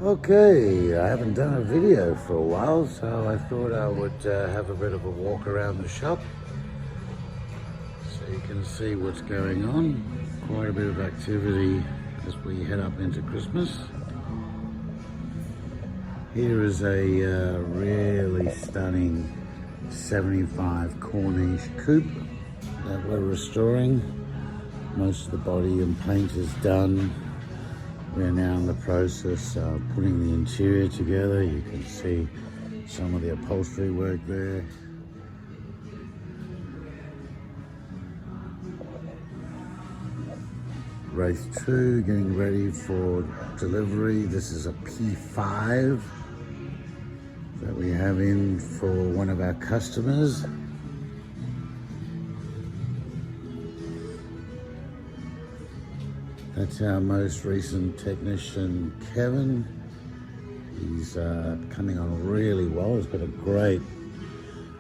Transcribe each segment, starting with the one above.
Okay, I haven't done a video for a while, so I thought I would have a bit of a walk around the shop so you can see what's going on. Quite a bit of activity as we head up into Christmas. Here is a really stunning 75 Corniche coupe that we're restoring. Most of the body and paint is done. We're now in the process of putting the interior together. You can see some of the upholstery work there. Race 2 getting ready for delivery. This is a P5 that we have in for one of our customers. That's our most recent technician, Kevin. He's coming on really well. He's got a great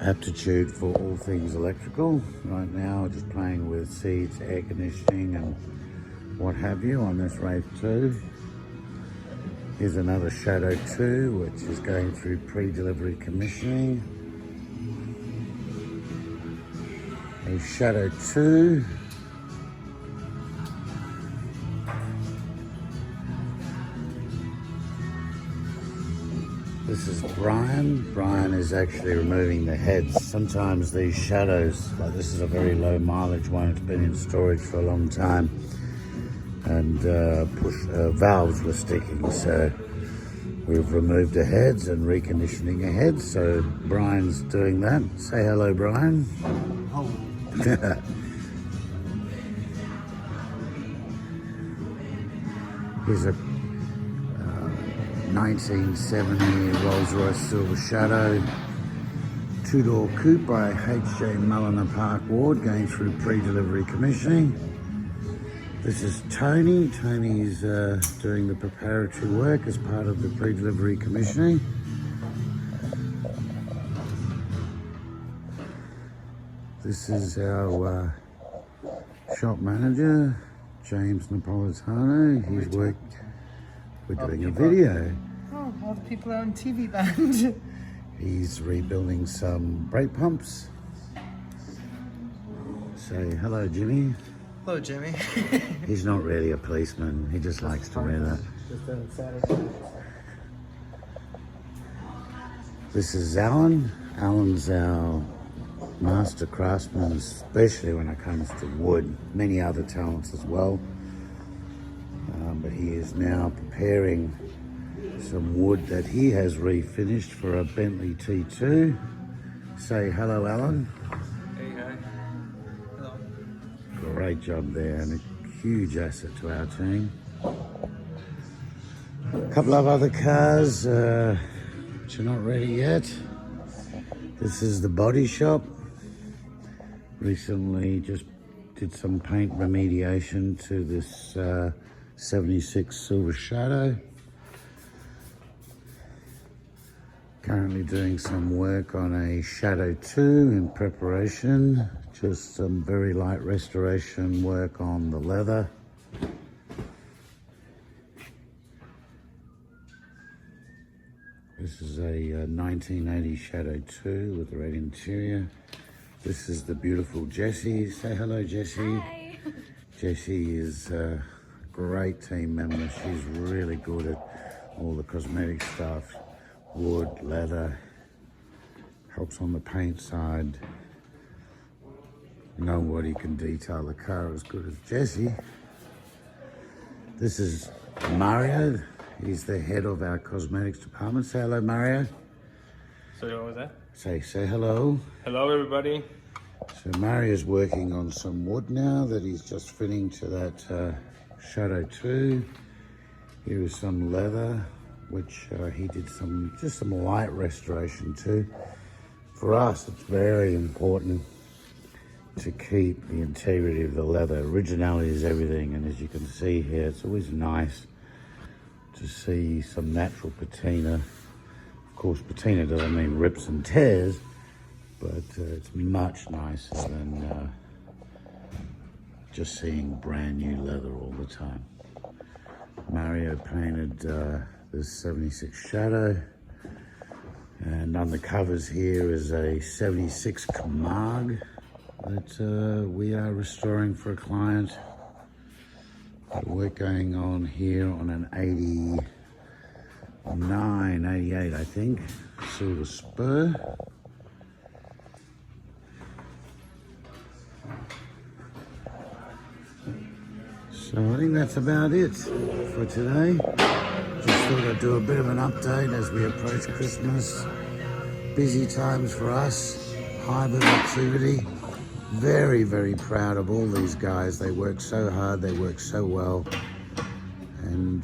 aptitude for all things electrical. Right now, just playing with seats, air conditioning, and what have you on this Wraith 2. Here's another Shadow 2, which is going through pre-delivery commissioning. A Shadow 2. This is Brian. Brian is actually removing the heads. Sometimes these shadows, like this is a very low mileage one, it's been in storage for a long time, and valves were sticking, so we've removed the heads and reconditioning the heads. So Brian's doing that. Say hello, Brian. Oh. Here's a 1970 Rolls-Royce Silvershadow two-door coupe by H.J. Mulliner Parkward, going through pre-delivery commissioning. This is Tony. Tony's doing the preparatory work as part of the pre-delivery commissioning. This is our shop manager, James Napolitano. He's worked. We're doing a video. Oh, all the people out in TV land. He's rebuilding some brake pumps. Say hello, Jimmy. Hello, Jimmy. He's not really a policeman. He just likes to wear that. Just on Saturday. This is Alan. Alan's our master craftsman, especially when it comes to wood. Many other talents as well. But he is now preparing some wood that he has refinished for a Bentley T2. Say hello, Alan. Hey, hi. Hello. Great job there, and a huge asset to our team. A couple of other cars which are not ready yet. This is the body shop. Recently just did some paint remediation to this 76 Silvershadow. Currently doing some work on a Shadow 2 in preparation. Just some very light restoration work on the leather. This is a 1980 Shadow 2 with the red interior. This is the beautiful Jessie. Say hello, Jessie. Hi. Jessie is a great team member. She's really good at all the cosmetic stuff, wood, leather, helps on the paint side. Nobody can detail the car as good as Jessie. This is Mario. He's the head of our cosmetics department. Say hello, Mario. Sorry, what was that? Say hello. Hello, everybody. So Mario's working on some wood now that he's just fitting to that Shadow 2. Here is some leather, which he did just some light restoration to. For us, it's very important to keep the integrity of the leather. Originality is everything, and as you can see here, it's always nice to see some natural patina. Of course, patina doesn't mean rips and tears, but it's much nicer than just seeing brand new leather all the time. Mario painted the 76 Shadow. And on the covers here is a 76 Camargue that we are restoring for a client. Work going on here on an 89, 88 I think, silver spur. So I think that's about it for today. Just thought I'd do a bit of an update as we approach Christmas. Busy times for us, hybrid activity. Very, very proud of all these guys. They work so hard, they work so well, and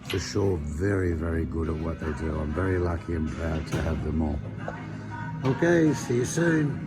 for sure very, very good at what they do. I'm very lucky and proud to have them all. Okay, see you soon.